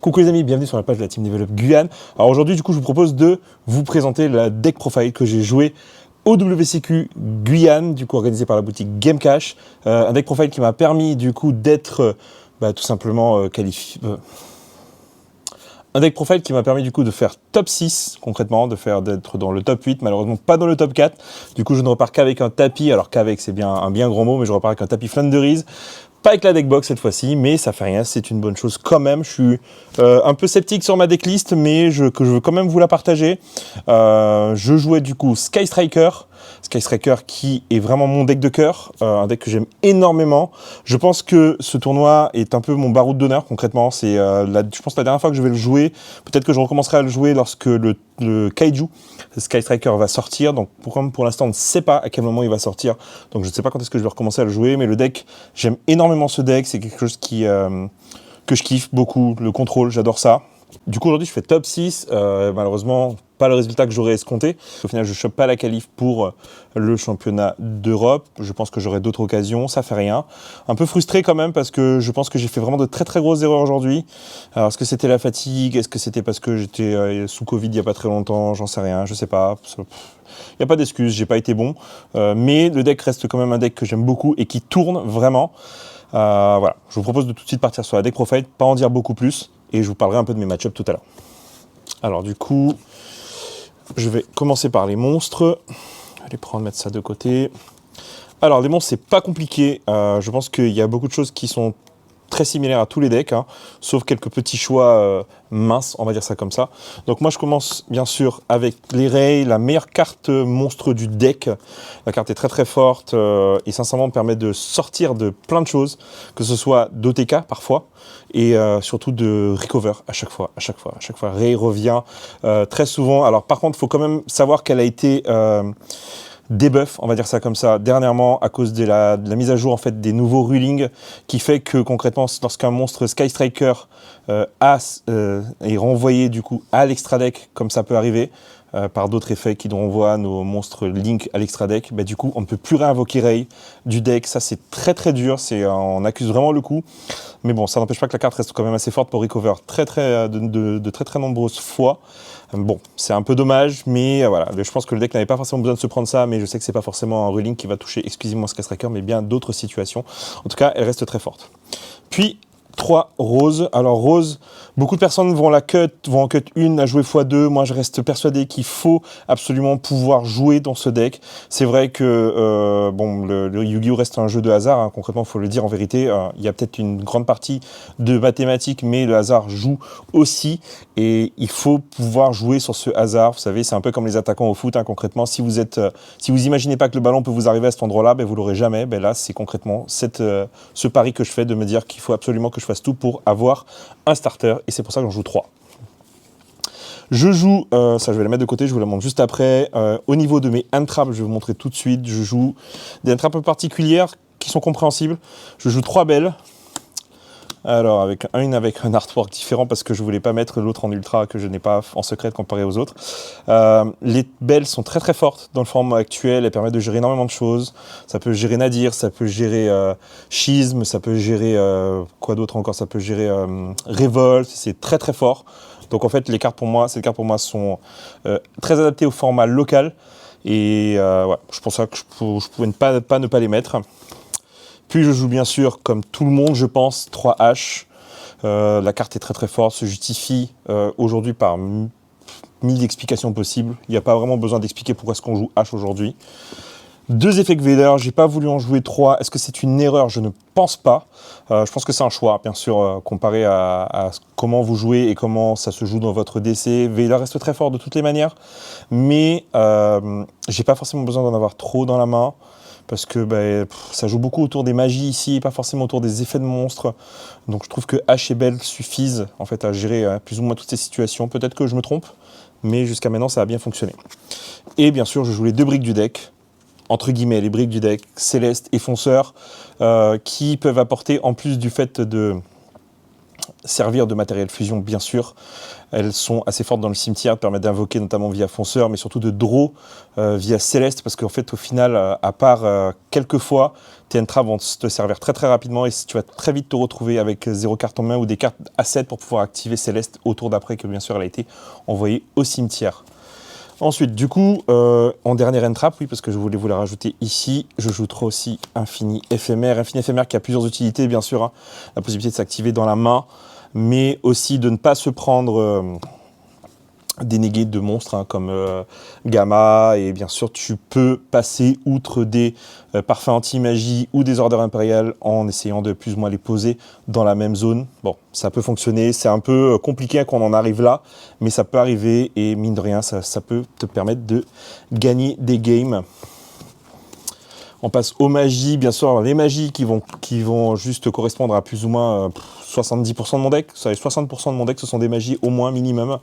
Coucou les amis, bienvenue sur la page de la Team Develop Guyane. Alors aujourd'hui, du coup, je vous propose de vous présenter la deck profile que j'ai joué au WCQ Guyane, du coup organisé par la boutique Game Cash. Un deck profile qui m'a permis du coup d'être tout simplement qualifié. Un deck profile qui m'a permis du coup de faire top 6 concrètement, d'être dans le top 8, malheureusement pas dans le top 4. Du coup, je ne repars qu'avec un tapis, alors qu'avec c'est bien un bien grand mot, mais je repars avec un tapis Flanderies. Pas avec la deckbox cette fois-ci, mais ça fait rien, c'est une bonne chose quand même. Je suis un peu sceptique sur ma decklist, mais que je veux quand même vous la partager. Je jouais du coup Sky Striker qui est vraiment mon deck de cœur, un deck que j'aime énormément. Je pense que ce tournoi est un peu mon baroud d'honneur concrètement. C'est je pense la dernière fois que je vais le jouer. Peut-être que je recommencerai à le jouer lorsque le Kaiju Sky Striker va sortir. Donc pour l'instant on ne sait pas à quel moment il va sortir. Donc je ne sais pas quand est-ce que je vais recommencer à le jouer. Mais le deck, j'aime énormément ce deck. C'est quelque chose que je kiffe beaucoup. Le contrôle, j'adore ça. Du coup aujourd'hui je fais top 6, malheureusement pas le résultat que j'aurais escompté. Au final je ne chope pas la qualif pour le championnat d'Europe, je pense que j'aurai d'autres occasions, ça fait rien. Un peu frustré quand même parce que je pense que j'ai fait vraiment de très très grosses erreurs aujourd'hui. Alors est-ce que c'était la fatigue, est-ce que c'était parce que j'étais sous Covid il n'y a pas très longtemps, j'en sais rien, je sais pas. Il n'y a pas d'excuse, j'ai pas été bon, mais le deck reste quand même un deck que j'aime beaucoup et qui tourne vraiment. Voilà, je vous propose de tout de suite partir sur la deck profile, pas en dire beaucoup plus, et je vous parlerai un peu de mes match-ups tout à l'heure. Alors du coup, je vais commencer par les monstres. Je vais les prendre, mettre ça de côté. Alors les monstres, c'est pas compliqué. Je pense qu'il y a beaucoup de choses qui sont très similaires à tous les decks, hein, sauf quelques petits choix minces, on va dire ça comme ça. Donc moi je commence bien sûr avec les Rays, la meilleure carte monstre du deck. La carte est très très forte et sincèrement me permet de sortir de plein de choses, que ce soit d'OTK parfois et surtout de recover à chaque fois. Ray revient très souvent. Alors par contre il faut quand même savoir qu'elle a été debuff, on va dire ça comme ça, dernièrement à cause de la mise à jour en fait des nouveaux rulings qui fait que concrètement lorsqu'un monstre Sky Striker est renvoyé du coup à l'extra deck, comme ça peut arriver par d'autres effets qui nous renvoient nos monstres Link à l'extra deck, du coup on ne peut plus réinvoquer Ray du deck, ça c'est très très dur, on accuse vraiment le coup, mais bon ça n'empêche pas que la carte reste quand même assez forte pour recover de très très nombreuses fois. Bon, c'est un peu dommage, mais voilà, je pense que le deck n'avait pas forcément besoin de se prendre ça, mais je sais que c'est pas forcément un ruling qui va toucher exclusivement Sky Striker, mais bien d'autres situations. En tout cas, elle reste très forte. Puis 3 Rose. Alors Rose, beaucoup de personnes vont en cut 1 à jouer x2. Moi, je reste persuadé qu'il faut absolument pouvoir jouer dans ce deck. C'est vrai que le Yu-Gi-Oh reste un jeu de hasard. Hein. Concrètement, il faut le dire en vérité. Il y a peut-être une grande partie de mathématiques, mais le hasard joue aussi. Et il faut pouvoir jouer sur ce hasard. Vous savez, c'est un peu comme les attaquants au foot. Hein. Concrètement, si vous imaginez pas que le ballon peut vous arriver à cet endroit-là, vous l'aurez jamais. Là, c'est concrètement ce pari que je fais de me dire qu'il faut absolument que je fasse tout pour avoir un starter, et c'est pour ça que j'en joue 3. Je joue, ça je vais la mettre de côté, je vous la montre juste après. Au niveau de mes hand traps, je vais vous montrer tout de suite. Je joue des hand traps un peu particulières qui sont compréhensibles. Je joue 3 belles. Alors, avec un artwork différent parce que je voulais pas mettre l'autre en ultra que je n'ai pas en secret comparé aux autres. Les belles sont très très fortes dans le format actuel, elles permettent de gérer énormément de choses. Ça peut gérer Nadir, ça peut gérer Schisme, ça peut gérer quoi d'autre encore, ça peut gérer Révolte, c'est très très fort. Donc en fait, ces cartes pour moi sont très adaptées au format local et je pense que je pouvais ne pas les mettre. Puis je joue bien sûr, comme tout le monde, je pense, 3 H. La carte est très très forte, se justifie aujourd'hui par 1000 explications possibles. Il n'y a pas vraiment besoin d'expliquer pourquoi est-ce qu'on joue H aujourd'hui. 2 Effect Vader, j'ai pas voulu en jouer 3. Est-ce que c'est une erreur? Je ne pense pas. Je pense que c'est un choix, bien sûr, comparé à comment vous jouez et comment ça se joue dans votre DC. Vader reste très fort de toutes les manières, mais j'ai pas forcément besoin d'en avoir trop dans la main. Parce que ça joue beaucoup autour des magies ici, pas forcément autour des effets de monstres. Donc je trouve que H et Belle suffisent en fait à gérer plus ou moins toutes ces situations. Peut-être que je me trompe, mais jusqu'à maintenant ça a bien fonctionné. Et bien sûr, je joue les 2 briques du deck, entre guillemets, les briques du deck, Céleste et Fonceur, qui peuvent apporter, en plus du fait servir de matériel fusion, bien sûr. Elles sont assez fortes dans le cimetière, permettent d'invoquer notamment via fonceur, mais surtout de draw via céleste, parce qu'en fait, au final, à part quelques fois, tes entraves vont te servir très très rapidement et tu vas très vite te retrouver avec 0 carte en main ou des cartes à 7 pour pouvoir activer céleste au tour d'après, que bien sûr elle a été envoyée au cimetière. Ensuite, du coup, en dernière entrap, oui, parce que je voulais vous la rajouter ici, je jouerai aussi Infini Éphémère. Infini Éphémère qui a plusieurs utilités, bien sûr, hein. La possibilité de s'activer dans la main, mais aussi de ne pas se prendre des négés de monstres, hein, comme Gamma, et bien sûr, tu peux passer outre des parfums anti-magie ou des ordres impériales en essayant de plus ou moins les poser dans la même zone. Bon, ça peut fonctionner, c'est un peu compliqué qu'on en arrive là, mais ça peut arriver, et mine de rien, ça peut te permettre de gagner des games. On passe aux magies, bien sûr, les magies qui vont juste correspondre à plus ou moins 70% de mon deck. 60% de mon deck, ce sont des magies au moins minimum.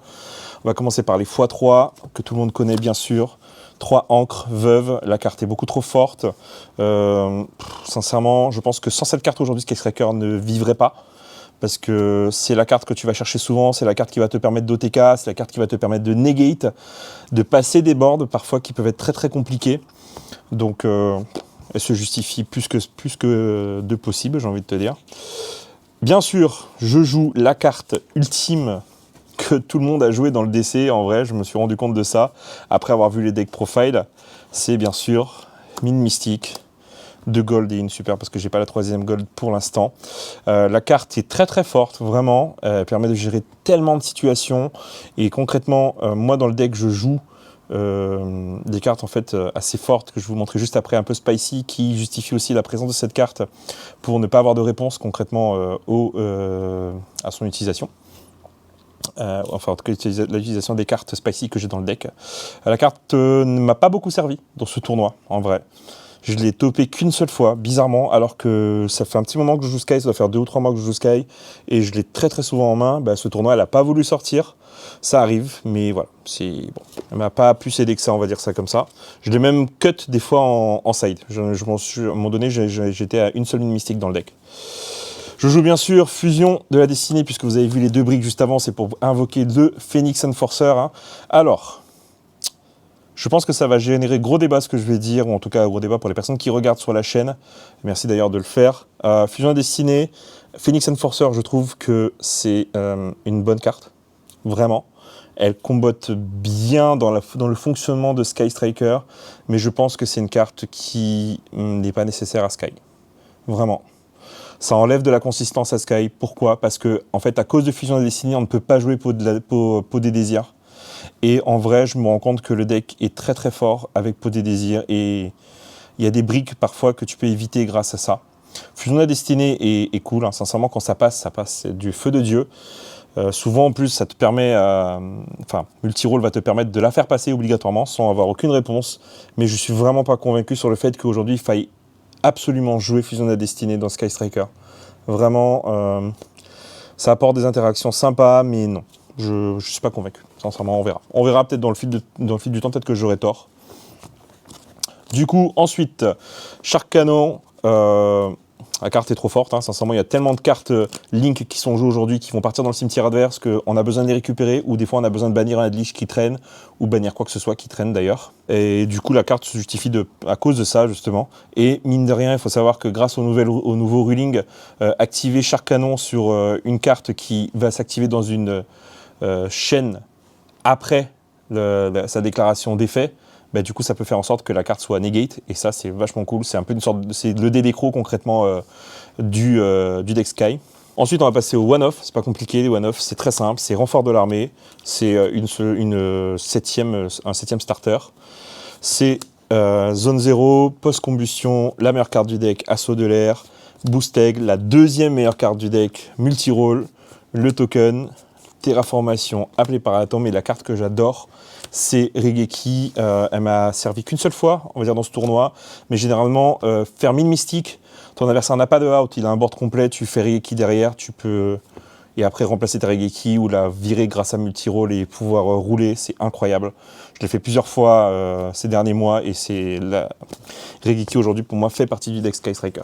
On va commencer par les x3, que tout le monde connaît bien sûr. 3 encres, veuve, la carte est beaucoup trop forte. Sincèrement, je pense que sans cette carte aujourd'hui, Sky Striker ne vivrait pas. Parce que c'est la carte que tu vas chercher souvent, c'est la carte qui va te permettre d'OTK, c'est la carte qui va te permettre de negate, de passer des boards parfois qui peuvent être très très compliqués. Donc elle se justifie plus que de possible, j'ai envie de te dire. Bien sûr, je joue la carte ultime que tout le monde a joué dans le DC. En vrai, je me suis rendu compte de ça après avoir vu les deck profile. C'est bien sûr Mine Mystique de gold et une super, parce que j'ai pas la 3e gold pour l'instant. La carte est très très forte, vraiment. Elle permet de gérer tellement de situations. Et concrètement, moi dans le deck, je joue des cartes en fait assez fortes que je vais vous montrer juste après, un peu spicy, qui justifie aussi la présence de cette carte pour ne pas avoir de réponse concrètement à son utilisation. Enfin en tout cas l'utilisation des cartes spicy que j'ai dans le deck. La carte ne m'a pas beaucoup servi dans ce tournoi en vrai. Je l'ai topé qu'une seule fois, bizarrement, alors que ça fait un petit moment que je joue Sky, ça doit faire 2 ou 3 mois que je joue Sky, et je l'ai très très souvent en main. Bah, ce tournoi, elle n'a pas voulu sortir, ça arrive, mais voilà, bon. Elle m'a pas plus aidé que ça, on va dire ça comme ça. Je l'ai même cut des fois en side. À un moment donné, j'étais à une seule mine mystique dans le deck. Je joue bien sûr Fusion de la Destinée, puisque vous avez vu les 2 briques juste avant, c'est pour invoquer le Phoenix Enforcer. Hein. Alors, je pense que ça va générer gros débat ce que je vais dire, ou en tout cas gros débat pour les personnes qui regardent sur la chaîne. Merci d'ailleurs de le faire. Fusion de la Destinée, Phoenix Enforcer, je trouve que c'est une bonne carte, vraiment. Elle combotte bien dans le fonctionnement de Sky Striker, mais je pense que c'est une carte qui n'est pas nécessaire à Sky. Vraiment. Ça enlève de la consistance à Sky. Pourquoi? Parce que, en fait, à cause de Fusion de la Destinée, on ne peut pas jouer Peau des Désirs. Et en vrai, je me rends compte que le deck est très très fort avec Peau des Désirs. Et il y a des briques parfois que tu peux éviter grâce à ça. Fusion de la Destinée est cool. Hein. Sincèrement, quand ça passe, c'est du feu de Dieu. Souvent, en plus, ça te permet... Enfin, multi-role va te permettre de la faire passer obligatoirement sans avoir aucune réponse. Mais je suis vraiment pas convaincu sur le fait qu'aujourd'hui, il faille absolument jouer Fusion de la Destinée dans Sky Striker. Vraiment, ça apporte des interactions sympas, mais non. Je ne suis pas convaincu. Sincèrement, on verra. On verra peut-être dans le fil du temps, peut-être que j'aurai tort. Du coup, ensuite, Shark Cannon. La carte est trop forte, hein. Sincèrement, il y a tellement de cartes Link qui sont jouées aujourd'hui qui vont partir dans le cimetière adverse qu'on a besoin de les récupérer, ou des fois on a besoin de bannir un Adlich qui traîne, ou bannir quoi que ce soit qui traîne d'ailleurs. Et du coup, la carte se justifie à cause de ça, justement. Et mine de rien, il faut savoir que grâce au nouveau ruling, activer Shark Cannon sur une carte qui va s'activer dans une chaîne après sa déclaration d'effet, bah, du coup ça peut faire en sorte que la carte soit negate, et ça c'est vachement cool. C'est un peu une sorte c'est le DD-Crow concrètement du deck Sky. Ensuite on va passer au one-off, c'est pas compliqué, les one-off c'est très simple, c'est renfort de l'armée, c'est un septième starter. C'est zone 0, post-combustion, la meilleure carte du deck, assaut de l'air, boost egg, la 2e meilleure carte du deck, multi-roll, le token, terraformation, appelé par l'atome, et la carte que j'adore, c'est Regeki. Elle m'a servi qu'une seule fois, on va dire, dans ce tournoi, mais généralement, faire mine mystique, ton adversaire n'a pas de out, il a un board complet, tu fais Regeki derrière, tu peux... Et après remplacer ta Regeki ou la virer grâce à multi-roll et pouvoir rouler, c'est incroyable. Je l'ai fait plusieurs fois ces derniers mois, et Regeki aujourd'hui pour moi fait partie du deck Sky Striker.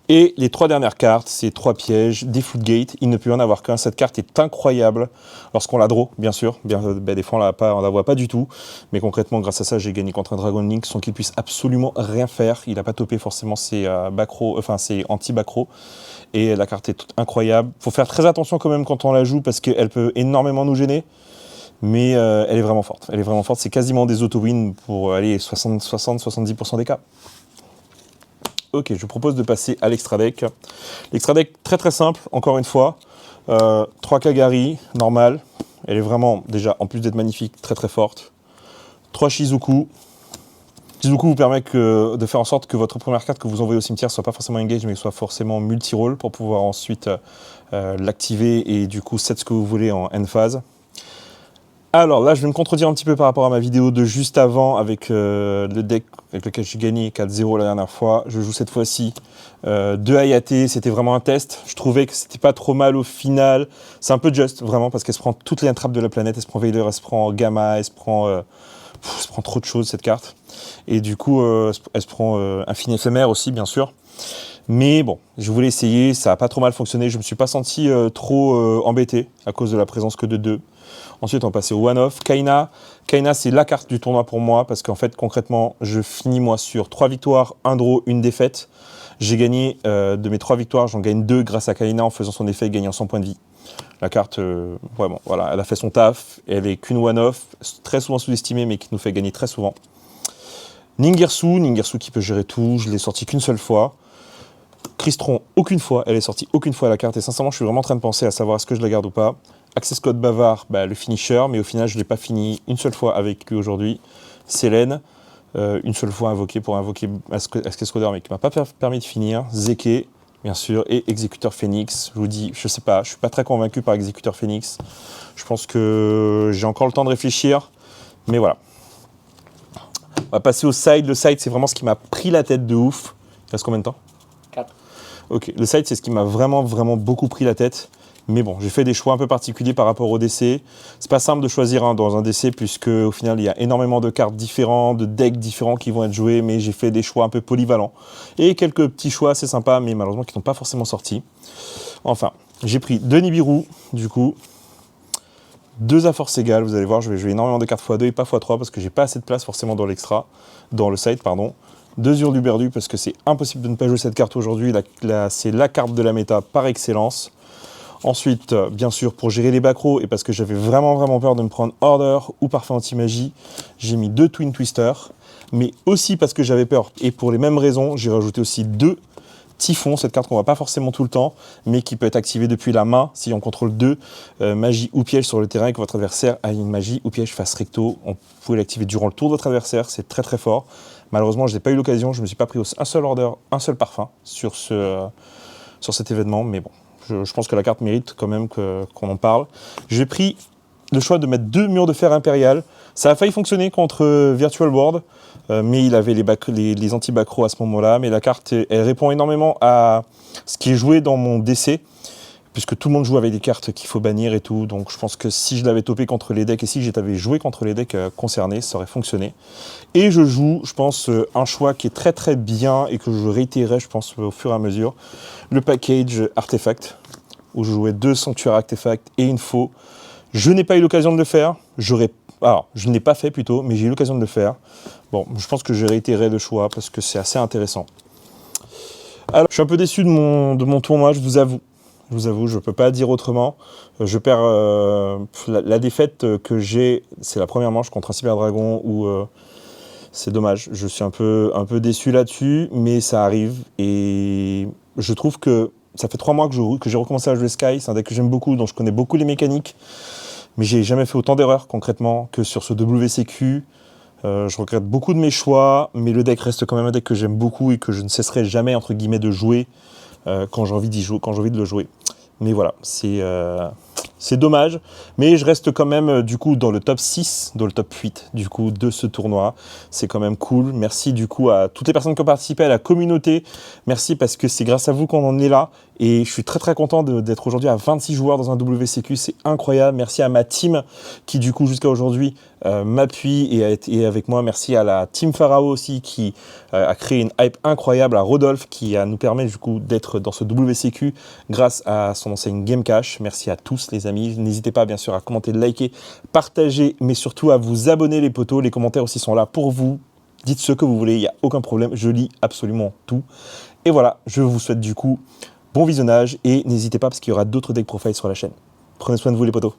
Et les 3 dernières cartes, c'est 3 pièges, des floodgates. Il ne peut y en avoir qu'un. Cette carte est incroyable lorsqu'on la draw, bien sûr. Des fois, on la voit pas du tout. Mais concrètement, grâce à ça, j'ai gagné contre un Dragon Link sans qu'il puisse absolument rien faire. Il n'a pas topé forcément ses ses anti-backrow. Et la carte est incroyable. Il faut faire très attention quand même quand on la joue parce qu'elle peut énormément nous gêner. Mais elle est vraiment forte. Elle est vraiment forte. C'est quasiment des auto-wins pour aller 60-70% des cas. Ok, je propose de passer à l'extra deck. L'extra deck, très très simple, encore une fois. 3 Kagari, normal. Elle est vraiment, déjà, en plus d'être magnifique, très très forte. 3 Shizuku. Shizuku vous permet de faire en sorte que votre première carte que vous envoyez au cimetière ne soit pas forcément engage, mais soit forcément multi-roll pour pouvoir ensuite l'activer et du coup set ce que vous voulez en end phase. Alors là, je vais me contredire un petit peu par rapport à ma vidéo de juste avant avec le deck avec lequel j'ai gagné 4-0 la dernière fois. Je joue cette fois-ci 2 Hayate, c'était vraiment un test. Je trouvais que c'était pas trop mal au final. C'est un peu juste, vraiment, parce qu'elle se prend toutes les entrappes de la planète. Elle se prend Vader, elle se prend Gamma, elle se prend trop de choses, cette carte. Et du coup, elle se prend Infini Éphémère aussi, bien sûr. Mais bon, je voulais essayer, ça n'a pas trop mal fonctionné. Je ne me suis pas senti trop embêté à cause de la présence que de 2. Ensuite, on va passer au one-off. Kaina. Kaina, c'est la carte du tournoi pour moi parce qu'en fait, concrètement, je finis moi sur 3 victoires, 1 draw, 1 défaite. J'ai gagné de mes 3 victoires, j'en gagne 2 grâce à Kaina en faisant son effet et gagnant 100 points de vie. La carte, vraiment, voilà, elle a fait son taf. Elle est qu'une one-off, très souvent sous-estimée, mais qui nous fait gagner très souvent. Ningirsu qui peut gérer tout. Je l'ai sorti qu'une seule fois. Crystron, aucune fois. Elle est sortie aucune fois la carte. Et sincèrement, je suis vraiment en train de penser à savoir est-ce que je la garde ou pas. Access Code Bavard, le finisher, mais au final, je ne l'ai pas fini une seule fois avec lui aujourd'hui. Selene, une seule fois invoqué pour invoquer Access Coder, mais qui ne m'a pas permis de finir. Zeke, bien sûr, et Exécuteur Phoenix. Je vous dis, je sais pas, je suis pas très convaincu par Exécuteur Phoenix. Je pense que j'ai encore le temps de réfléchir, mais voilà. On va passer au side. Le side, c'est vraiment ce qui m'a pris la tête de ouf. Il reste combien de temps? 4. Ok, le side, c'est ce qui m'a vraiment beaucoup pris la tête. Mais bon, j'ai fait des choix un peu particuliers par rapport au DC. C'est pas simple de choisir dans un DC puisque au final, il y a énormément de cartes différentes, de decks différents qui vont être joués, mais j'ai fait des choix un peu polyvalents. Et quelques petits choix assez sympas, mais malheureusement qui n'ont pas forcément sorti. Enfin, j'ai pris 2 Nibiru, du coup. 2 à force égale, vous allez voir, je vais jouer énormément de cartes x2 et pas x3 parce que j'ai pas assez de place forcément dans l'extra, dans le side, pardon. 2 Hurluberlu parce que c'est impossible de ne pas jouer cette carte aujourd'hui. C'est la carte de la méta par excellence. Ensuite, bien sûr, pour gérer les backrows et parce que j'avais vraiment peur de me prendre Order ou Parfum Anti-Magie, j'ai mis 2 Twin Twister, mais aussi parce que j'avais peur. Et pour les mêmes raisons, j'ai rajouté aussi 2 Typhon, cette carte qu'on ne voit pas forcément tout le temps, mais qui peut être activée depuis la main si on contrôle 2 magie ou piège sur le terrain et que votre adversaire a une magie ou piège face recto. On pouvait l'activer durant le tour de votre adversaire, c'est très fort. Malheureusement, je n'ai pas eu l'occasion, je ne me suis pas pris un seul order, un seul parfum sur cet événement, mais bon. Je pense que la carte mérite quand même qu'on en parle. J'ai pris le choix de mettre 2 murs de fer impérial. Ça a failli fonctionner contre Virtual World, mais il avait les anti-backrows à ce moment-là. Mais la carte, elle répond énormément à ce qui est joué dans mon DC, puisque tout le monde joue avec des cartes qu'il faut bannir et tout. Donc je pense que si je l'avais topé contre les decks et si j'avais joué contre les decks concernés, ça aurait fonctionné. Et je joue, je pense, un choix qui est très bien et que je réitérerai, je pense, au fur et à mesure. Le package Artefact, où je jouais 2 sanctuaires artefacts et une faux. Je n'ai pas eu l'occasion de le faire. Alors, je ne l'ai pas fait plutôt, mais j'ai eu l'occasion de le faire. Bon, je pense que je réitérerai le choix parce que c'est assez intéressant. Alors, je suis un peu déçu de mon tournoi, je vous avoue. Je ne peux pas dire autrement. Je perds la défaite que j'ai, c'est la première manche contre un Cyberdragon où c'est dommage. Je suis un peu déçu là-dessus, mais ça arrive. Et je trouve que ça fait 3 mois que j'ai recommencé à jouer Sky. C'est un deck que j'aime beaucoup, dont je connais beaucoup les mécaniques. Mais j'ai jamais fait autant d'erreurs concrètement que sur ce WCQ. Je regrette beaucoup de mes choix, mais le deck reste quand même un deck que j'aime beaucoup et que je ne cesserai jamais entre guillemets de jouer quand j'ai envie de le jouer. Mais voilà, c'est C'est dommage, mais je reste quand même du coup dans le top 6, dans le top 8 du coup de ce tournoi. C'est quand même cool. Merci du coup à toutes les personnes qui ont participé, à la communauté. Merci parce que c'est grâce à vous qu'on en est là. Et je suis très très content d'être aujourd'hui à 26 joueurs dans un WCQ, c'est incroyable. Merci à ma team qui du coup jusqu'à aujourd'hui m'appuie et est avec moi. Merci à la team Pharao aussi qui a créé une hype incroyable, à Rodolphe qui nous permet du coup d'être dans ce WCQ grâce à son enseigne Gamecash. Merci à tous les amis. N'hésitez pas bien sûr à commenter, liker, partager, mais surtout à vous abonner les potos. Les commentaires aussi sont là pour vous. Dites ce que vous voulez, il n'y a aucun problème. Je lis absolument tout. Et voilà, je vous souhaite du coup bon visionnage et n'hésitez pas parce qu'il y aura d'autres deck profiles sur la chaîne. Prenez soin de vous les potos.